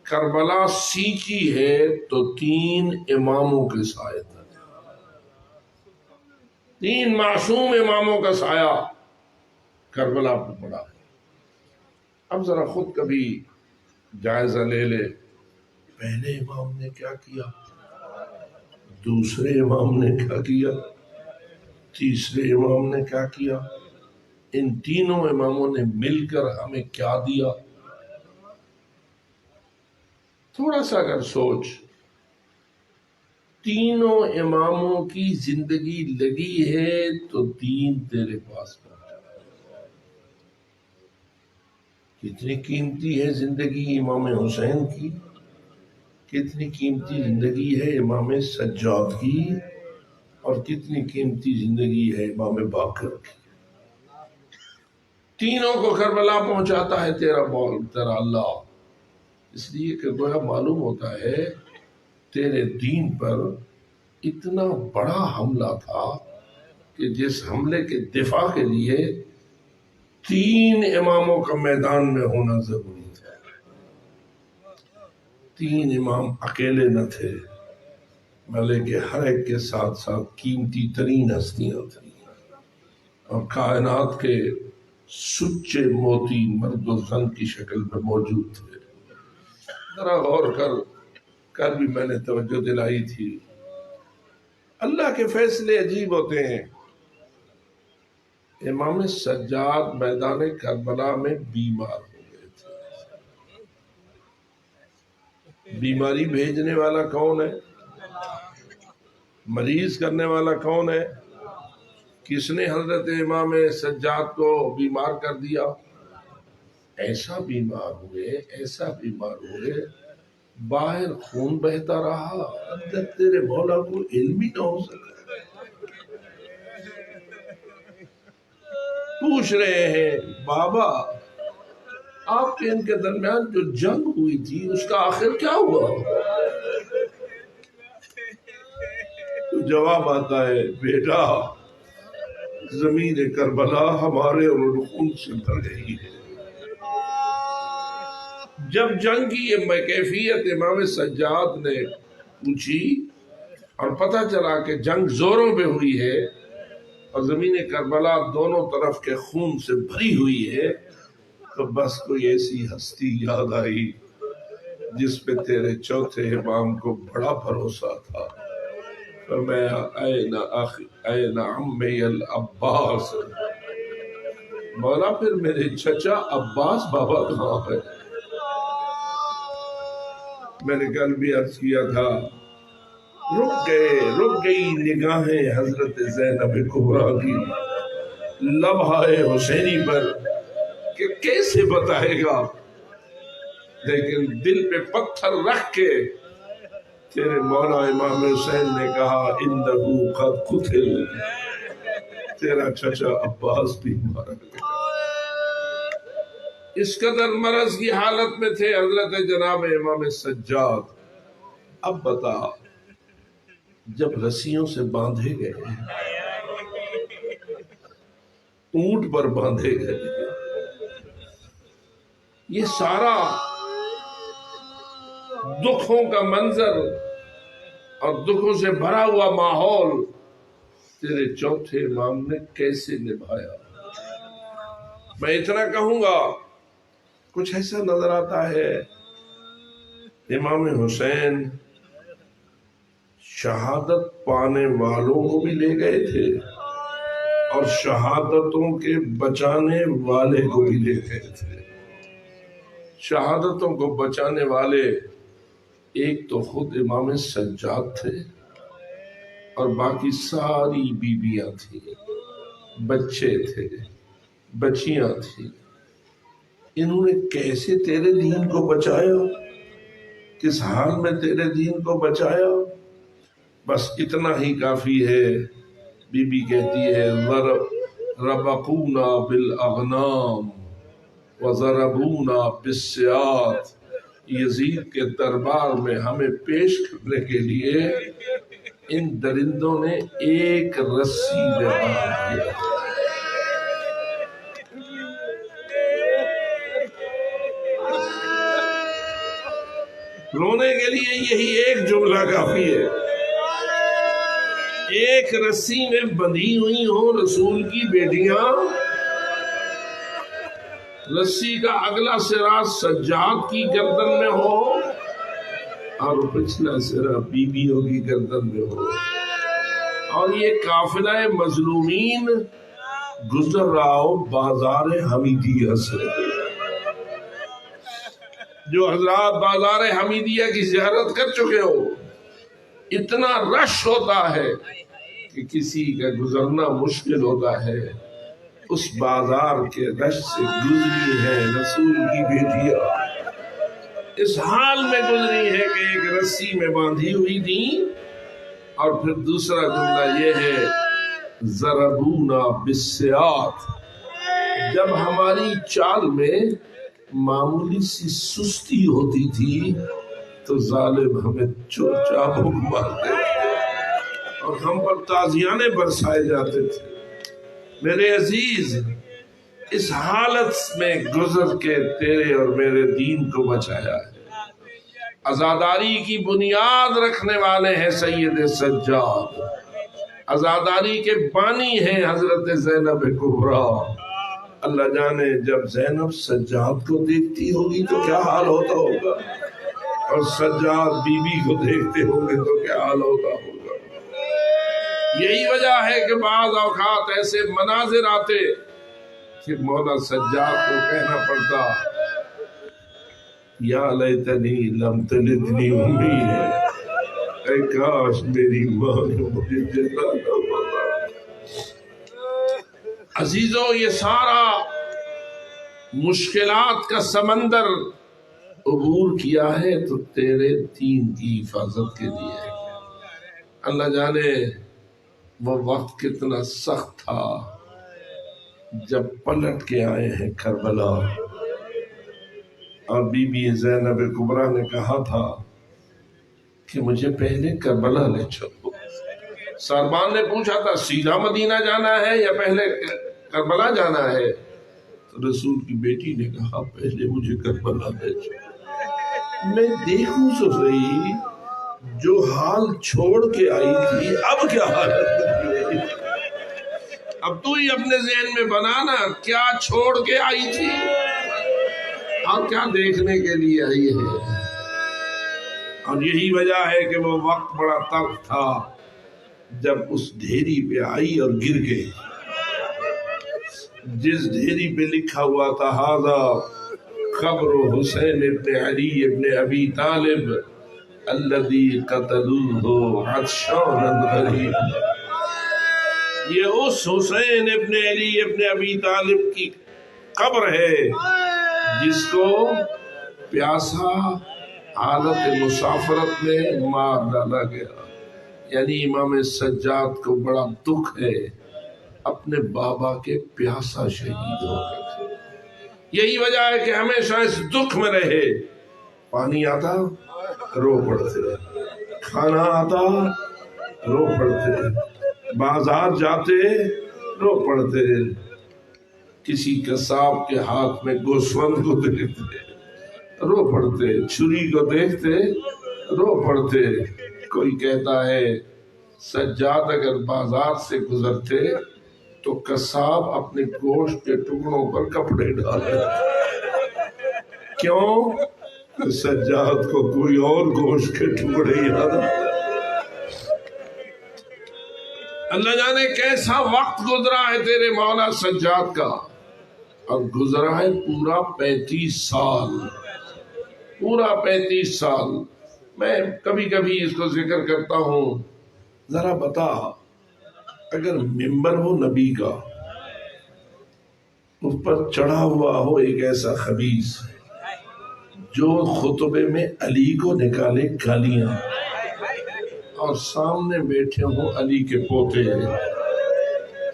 کربلا سینچی ہے تو 3 اماموں کے سائے تھے، 3 معصوم اماموں کا سایہ کربلا پہ پڑا ہے۔ اب ذرا خود کبھی جائزہ لے لے، پہلے امام نے کیا کیا، دوسرے امام نے کیا کیا، تیسرے امام نے کیا کیا، ان تینوں اماموں نے مل کر ہمیں کیا دیا؟ تھوڑا سا اگر سوچ، تینوں اماموں کی زندگی لگی ہے تو دین تیرے پاس پہنچا۔ کتنی قیمتی ہے زندگی امام حسین کی، کتنی قیمتی زندگی ہے امام سجاد کی، اور کتنی قیمتی زندگی ہے امام باقر کی۔ تینوں کو کربلا پہنچاتا ہے تیرا اللہ، اس لیے کہ گویا معلوم ہوتا ہے تیرے دین پر اتنا بڑا حملہ تھا کہ جس حملے کے دفاع کے لیے 3 اماموں کا میدان میں ہونا ضروری تھا۔ 3 امام اکیلے نہ تھے، بلکہ ہر ایک کے ساتھ ساتھ قیمتی ترین ہستیاں تھیں اور کائنات کے سچے موتی مرد و زن کی شکل میں موجود تھے۔ ذرا غور کل بھی میں نے توجہ دلائی تھی، اللہ کے فیصلے عجیب ہوتے ہیں۔ امام سجاد میدان کربلا میں بیمار ہو گئے تھے۔ بیماری بھیجنے والا کون ہے؟ مریض کرنے والا کون ہے؟ کس نے حضرت امام سجاد کو بیمار کر دیا؟ ایسا بیمار ہوئے باہر خون بہتا رہا، اندر تیرے مولا کو علم ہی نہ ہو سکا۔ پوچھ رہے ہیں بابا آپ کے ان کے درمیان جو جنگ ہوئی تھی اس کا آخر کیا ہوا؟ تو جواب آتا ہے بیٹا زمین کربلا ہمارے اور خون سے بھر گئی ہے۔ جب جنگ کی یہ کیفیت امام سجاد نے پوچھی اور پتہ چلا کہ جنگ زوروں پہ ہوئی ہے اور زمین کربلا دونوں طرف کے خون سے بھری ہوئی ہے، تو بس کوئی ایسی ہستی یاد آئی جس پہ تیرے چوتھے امام کو بڑا بھروسہ تھا۔ فرمایا این عمی العباس، مولا پھر میرے چچا عباس بابا کہاں ہے؟ میں نے کل بھی عرض کیا تھا، رک گئی نگاہیں حضرت زینب کبریٰ کی لمحہ حسینی پر کہ کیسے بتائے گا، لیکن دل پہ پتھر رکھ کے تیرے مولا امام حسین نے کہا انہو قد قتل، تیرا چچا عباس بھی مارا گیا۔ اس قدر مرض کی حالت میں تھے حضرت جناب امام سجاد۔ اب بتا، جب رسیوں سے باندھے گئے، اونٹ پر باندھے گئے، یہ سارا دکھوں کا منظر اور دکھوں سے بھرا ہوا ماحول تیرے چوتھے امام نے کیسے نبھایا؟ میں اتنا کہوں گا، کچھ ایسا نظر آتا ہے امام حسین شہادت پانے والوں کو بھی لے گئے تھے اور شہادتوں کے بچانے والے کو بھی لے گئے تھے۔ شہادتوں کو بچانے والے ایک تو خود امام سجاد تھے اور باقی ساری بیویاں تھیں، بچے تھے، بچیاں تھیں۔ انہوں نے کیسے تیرے دین کو بچایا؟ کس حال میں تیرے دین کو بچایا؟ بس اتنا ہی کافی ہے۔ بی بی کہتی ہے ربقونا بالاغنام وضربونا بالسیاط، یزید کے دربار میں ہمیں پیش کرنے کے لیے ان درندوں نے ایک رسی میں باندھ دیا۔ رونے کے لیے یہی ایک جملہ کافی ہے۔ ایک رسی میں بندھی ہوئی ہوں رسول کی بیٹیاں، رسی کا اگلا سرا سجاد کی گردن میں ہو اور پچھلا سرا بیویوں کی گردن میں ہو، اور یہ قافلہ مظلومین گزر رہا ہو بازار حمیدیہ سے۔ جو حضرات بازار حمیدیہ کی زیارت کر چکے ہو، اتنا رش ہوتا ہے کہ کسی کا گزرنا مشکل ہوتا ہے۔ اس بازار کے رش سے گزری ہے رسول کی بیٹیاں، اس حال میں گزری ہے کہ ایک رسی میں باندھی ہوئی تھی، اور پھر دوسرا جملہ یہ ہے ضربونا بالسیاط، جب ہماری چال میں معمولی سی سستی ہوتی تھی تو ظالم ہمیں چابک مارتے تھے اور ہم پر تازیانے برسائے جاتے تھے۔ میرے عزیز، اس حالت میں گزر کے تیرے اور میرے دین کو بچایا ہے۔ عزاداری کی بنیاد رکھنے والے ہیں سید سجاد، عزاداری کے بانی ہیں حضرت زینب کبریٰ۔ اللہ جانے جب زینب سجاد کو دیکھتی ہوگی تو کیا حال ہوتا ہوگا، اور سجاد بی بی کو دیکھتے ہوں گے تو کیا حال ہوتا ہوگا۔ یہی وجہ ہے کہ بعض اوقات ایسے مناظر آتے کہ مولا سجاد کو کہنا پڑتا یا لیتنی لم تلدنی امی، اے کاش میری ماں نے مجھے جیسا نہ ہوتا۔ عزیزو، یہ سارا مشکلات کا سمندر عبور کیا ہے تو تیرے دین کی حفاظت کے لیے۔ اللہ جانے وہ وقت کتنا سخت تھا جب پلٹ کے آئے ہیں کربلا، اور بی بی زینب کبریٰ نے کہا تھا کہ مجھے پہلے کربلا لے چلو۔ ساربان نے پوچھا تھا سیدھا مدینہ جانا ہے یا پہلے کربلا جانا ہے، تو رسول کی بیٹی نے کہا پہلے مجھے کربلا لے چلو، میں دیکھوں تو صحیح جو حال چھوڑ کے آئی تھی اب کیا حالت ہے۔ اب تو ہی اپنے ذہن میں بنانا کیا چھوڑ کے آئی تھی اور کیا دیکھنے کے لیے آئی ہے۔ اور یہی وجہ ہے کہ وہ وقت بڑا تلخ تھا جب اس ڈھیری پہ آئی اور گر گئی، جس ڈھیری پہ لکھا ہوا تھا ھذا قبر حسین ابن علی ابن ابی طالب الذی قتلوہ عطشانا غریبا۔ یہ اس حسین ابن علی ابن ابی طالب کی قبر ہے جس کو پیاسا حالت مسافرت میں مار ڈالا گیا۔ یعنی امام سجاد کو بڑا دکھ ہے، اپنے بابا کے پیاسا شہید ہو گئے۔ یہی وجہ ہے کہ ہمیشہ اس دکھ میں رہے، پانی آتا رو پڑتے، کھانا آتا رو پڑتے، بازار جاتے رو پڑتے، کسی قصاب کے ہاتھ میں گوسفند کو دیکھتے رو پڑتے، چھری کو دیکھتے رو پڑتے۔ کوئی کہتا ہے سجاد اگر بازار سے گزرتے تو قصاب اپنے گوشت کے ٹکڑوں پر کپڑے ڈالے، کیوں؟ سجاد کو کوئی اور گوشت کے ٹکڑے یاد آتے۔ اللہ جانے کیسا وقت گزرا ہے تیرے مولا سجاد کا، اور گزرا ہے پورا 35 سال، پورا 35 سال۔ میں کبھی کبھی اس کو ذکر کرتا ہوں، ذرا بتا اگر ممبر ہو نبی کا، اس پر چڑھا ہوا ہو ایک ایسا خبیث جو خطبے میں علی کو نکالے گالیاں، اور سامنے بیٹھے ہوں علی کے پوتے،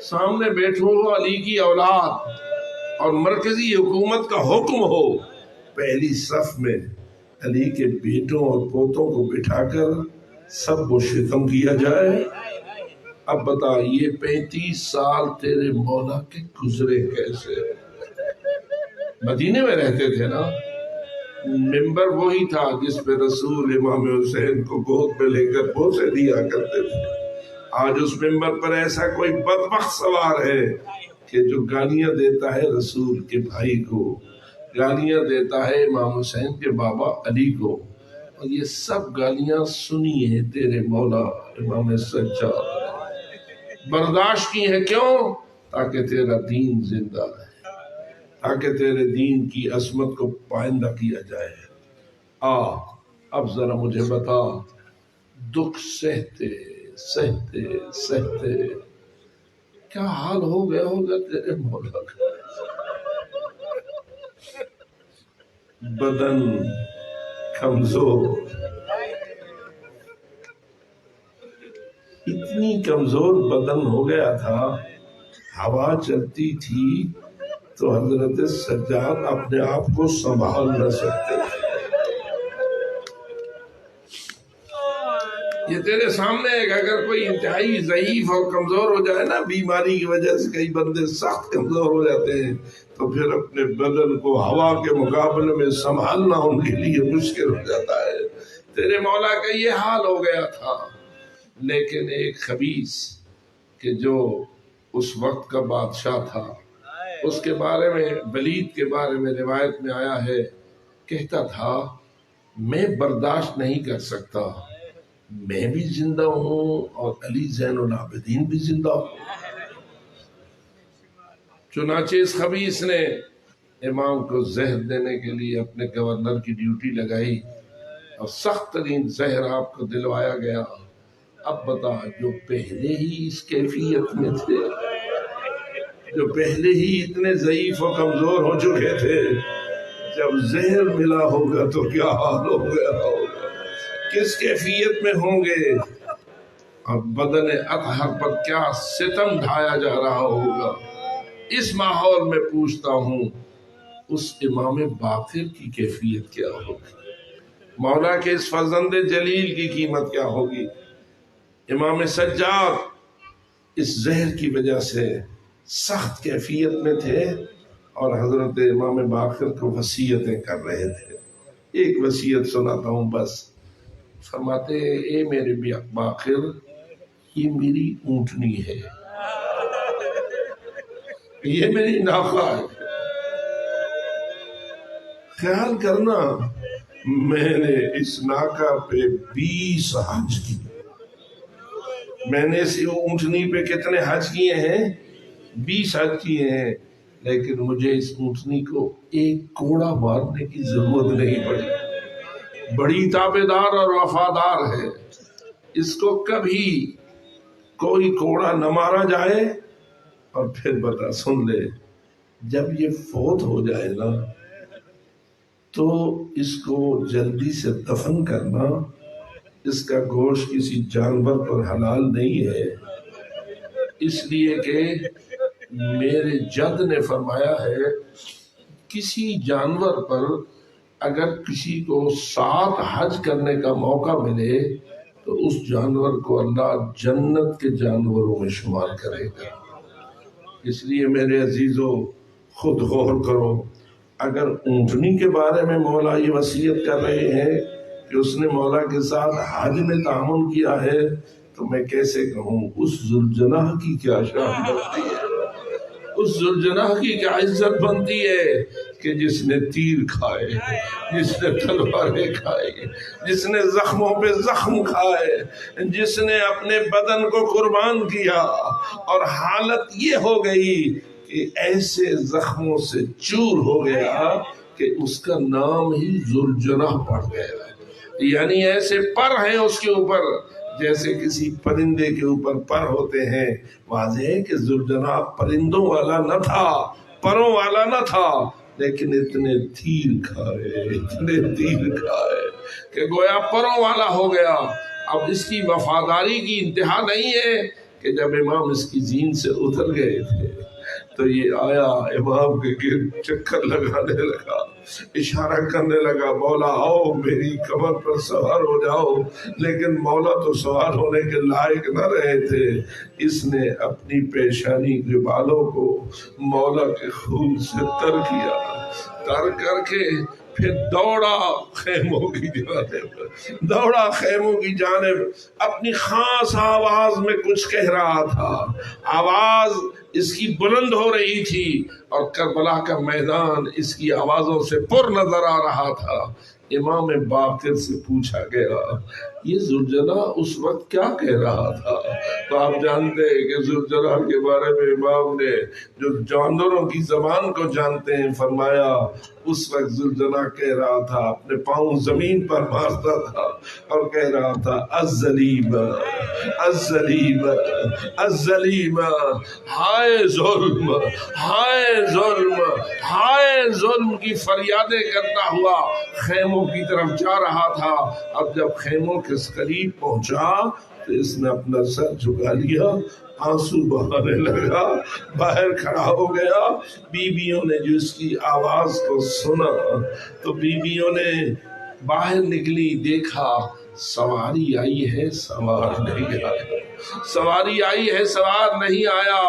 سامنے بیٹھے ہوں علی کی اولاد، اور مرکزی حکومت کا حکم ہو پہلی صف میں علی کے بیٹوں اور پوتوں کو بٹھا کر سب کو شتم کیا جائے۔ اب بتا یہ 35 سال تیرے مولا کے گزرے کیسے؟ مدینے میں رہتے تھے نا، ممبر وہی تھا جس پہ رسول امام حسین کو گود میں لے کر بوسے دیا کرتے تھے۔ آج اس ممبر پر ایسا کوئی بدبخت سوار ہے کہ جو گالیاں دیتا ہے رسول کے بھائی کو، گالیاں دیتا ہے امام حسین کے بابا علی کو، اور یہ سب گالیاں سنی ہیں تیرے مولا امام سجاد، برداشت کی ہیں کیوں؟ تاکہ تیرا دین زندہ رہے، تاکہ تیرے دین کی عظمت کو پائندہ کیا جائے۔ اب ذرا مجھے بتا، دکھ سہتے سہتے سہتے کیا حال ہو گیا ہوگا تیرے مولا کا؟ بدن کمزور، اتنی کمزور بدن ہو گیا تھا، ہوا چلتی تھی تو حضرت سجاد اپنے آپ کو سنبھال نہ سکتے تھے۔ یہ تیرے سامنے ہے کہ اگر کوئی انتہائی ضعیف اور کمزور ہو جائے نا، بیماری کی وجہ سے کئی بندے سخت کمزور ہو جاتے ہیں، تو پھر اپنے بدن کو ہوا کے مقابلے میں سنبھالنا ان کے لیے مشکل ہو جاتا ہے۔ تیرے مولا کا یہ حال ہو گیا تھا۔ لیکن ایک خبیث کہ جو اس وقت کا بادشاہ تھا، اس کے بارے میں، ولید کے بارے میں روایت میں آیا ہے، کہتا تھا میں برداشت نہیں کر سکتا، میں بھی زندہ ہوں اور علی زین العابدین بھی زندہ ہوں۔ چنانچہ اس خبیث نے امام کو زہر دینے کے لیے اپنے گورنر کی ڈیوٹی لگائی اور سخت ترین زہر آپ کو دلوایا گیا۔ اب بتا، جو پہلے ہی اس کیفیت میں تھے، جو پہلے ہی اتنے ضعیف و کمزور ہو چکے تھے، جب زہر ملا ہوگا تو کیا حال ہو گیا ہوگا، کس کیفیت میں ہوں گے، اور بدن اطہر پر کیا ستم ڈھایا جا رہا ہوگا۔ اس ماحول میں پوچھتا ہوں اس امام باقر کی کیفیت کیا ہوگی، مولا کے اس فرزند جلیل کی قیمت کیا ہوگی۔ امام سجاد اس زہر کی وجہ سے سخت کیفیت میں تھے اور حضرت امام باقر کو وصیتیں کر رہے تھے۔ ایک وصیت سناتا ہوں بس۔ فرماتے ہیں اے میرے باقر، یہ میری اونٹنی ہے، یہ میری ناقہ ہے، خیال کرنا میں نے اس ناقہ پہ 20 حج کی، میں نے اس اونٹنی پہ کتنے حج کیے ہیں؟ 20 حج کیے ہیں، لیکن مجھے اس اونٹنی کو ایک کوڑا مارنے کی ضرورت نہیں پڑی، بڑی تابعدار اور وفادار ہے، اس کو کبھی کوئی کوڑا نہ مارا جائے۔ اور پھر بتا، سن لے، جب یہ فوت ہو جائے نا تو اس کو جلدی سے دفن کرنا، اس کا گوشت کسی جانور پر حلال نہیں ہے، اس لیے کہ میرے جد نے فرمایا ہے کسی جانور پر اگر کسی کو 7 حج کرنے کا موقع ملے تو اس جانور کو اللہ جنت کے جانوروں میں شمار کرے گا۔ اس لیے میرے عزیزو، خود غور کرو، اگر اونٹنی کے بارے میں مولا یہ وصیت کر رہے ہیں کہ اس نے مولا کے ساتھ حج میں تعاون کیا ہے، تو میں کیسے کہوں اس ذوالجناح کی کیا شان بنتی ہے، اس ذوالجناح کی کیا عزت بنتی ہے کہ جس نے تیر کھائے، جس نے تلواریں کھائی، جس نے زخموں پہ زخم کھائے، جس نے اپنے بدن کو قربان کیا، اور حالت یہ ہو گئی کہ ایسے زخموں سے چور ہو گیا کہ اس کا نام ہی ذوالجناح پڑ گیا، یعنی ایسے پر ہیں اس کے اوپر جیسے کسی پرندے کے اوپر پر ہوتے ہیں۔ واضح ہے کہ ذوالجناح پرندوں والا نہ تھا، پروں والا نہ تھا، لیکن اتنے تیر کھائے کہ گویا پروں والا ہو گیا۔ اب اس کی وفاداری کی انتہا نہیں ہے کہ جب امام اس کی زین سے اتر گئے تھے تو یہ آیا امام کے گرد چکر لگانے لگا، اشارہ کرنے لگا، مولا آؤ میری کمر پر سوار ہو جاؤ، لیکن مولا تو سوار ہونے کے لائق نہ رہے تھے۔ اس نے اپنی پیشانی کے بالوں کو مولا کے خون سے تر کیا، تر کر کے پھر دوڑا خیموں کی جانب، اپنی خاص آواز میں کچھ کہہ رہا تھا، آواز اس کی بلند ہو رہی تھی اور کربلا کا میدان اس کی آوازوں سے پر نظر آ رہا تھا۔ امام باقر سے پوچھا گیا یہ ذوالجناح اس وقت کیا کہہ رہا تھا؟ تو آپ جانتے ہیں کہ ذوالجناح کے بارے میں امام نے، جو جانوروں کی زبان کو جانتے ہیں، فرمایا اس وقت ذوالجناح کہہ رہا تھا، اپنے پاؤں زمین پر مارتا تھا اور کہہ رہا تھا الظلیم الظلیم الظلیم، ہائے ظلم ہائے ظلم ہائے ظلم کی فریادیں کرتا ہوا خیموں کی طرف جا رہا تھا۔ اب جب خیموں کے قریب پہنچا تو اس نے اپنا سر جھکا لیا، آنسو بہانے لگا، باہر کھڑا ہو گیا۔ بیویوں نے جو اس کی آواز کو سنا تو بیویوں نے باہر نکلی، دیکھا سواری آئی ہے سوار نہیں آیا، سواری آئی ہے سوار نہیں آیا۔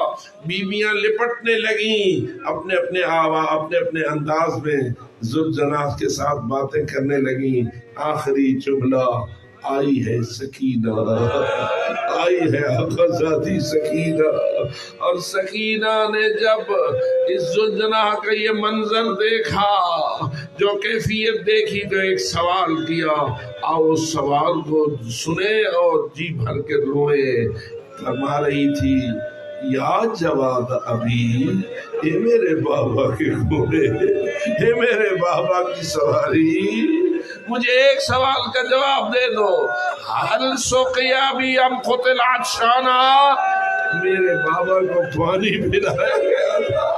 بیویاں لپٹنے لگیں، اپنے اپنے انداز میں ذوالجناح کے ساتھ باتیں کرنے لگیں۔ آخری جملہ، آئی ہے سکینہ، آئی ہے آقازادی سکینہ۔ اور سکینہ نے جب اس ذوالجناح کا یہ منظر دیکھا، جو کیفیت دیکھی، تو ایک سوال کیا۔ آؤ اس سوال کو سنے اور جی بھر کے روئے۔ فرما رہی تھی، یا جواد ابھی، اے میرے بابا کے گھوڑے، اے میرے بابا کی سواری، مجھے ایک سوال کا جواب دے دو، حل سقیا بھی ام قتل عطشانا، میرے بابا کو پانی پلایا گیا تھا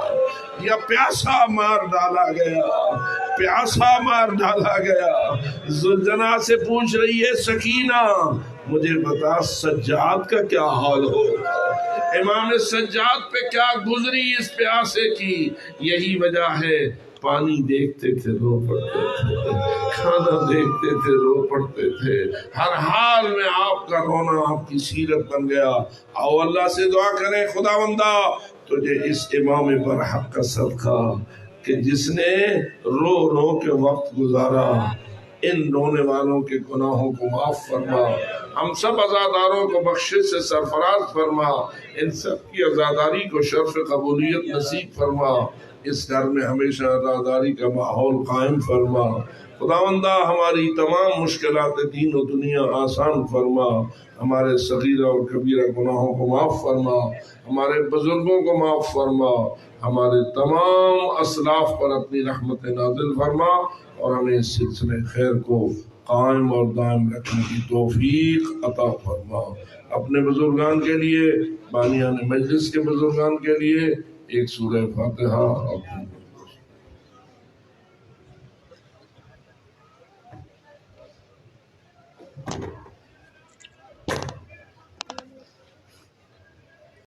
یا پیاسا مار ڈالا گیا، پیاسا مار ڈالا گیا۔ ذوالجناح سے پوچھ رہی ہے سکینہ، مجھے بتا سجاد کا کیا حال ہوگا، امام سجاد پہ کیا گزری اس پیاسے کی۔ یہی وجہ ہے پانی دیکھتے تھے رو پڑتے تھے، کھانا دیکھتے تھے رو پڑتے تھے، ہر حال میں آپ کا رونا آپ کی سیرت بن گیا۔ آؤ اللہ سے دعا کریں، خداوندا تجھے اس امام برحق کا صدقہ کہ جس نے رو رو کے وقت گزارا، ان رونے والوں کے گناہوں کو معاف فرما، ہم سب عزاداروں کو بخشش سے سرفراز فرما، ان سب کی عزاداری کو شرف قبولیت نصیب فرما، اس گھر میں ہمیشہ عزاداری کا ماحول قائم فرما۔ خداوندہ ہماری تمام مشکلات دین و دنیا آسان فرما، ہمارے صغیرہ اور کبیرہ گناہوں کو معاف فرما، ہمارے بزرگوں کو معاف فرما، ہمارے تمام اسلاف پر اپنی رحمت نازل فرما، اور ہمیں اس سلسلے خیر کو قائم اور دائم رکھنے کی توفیق عطا فرما۔ اپنے بزرگان کے لیے، بانیان مجلس کے بزرگان کے لیے ایک سورہ فاتحہ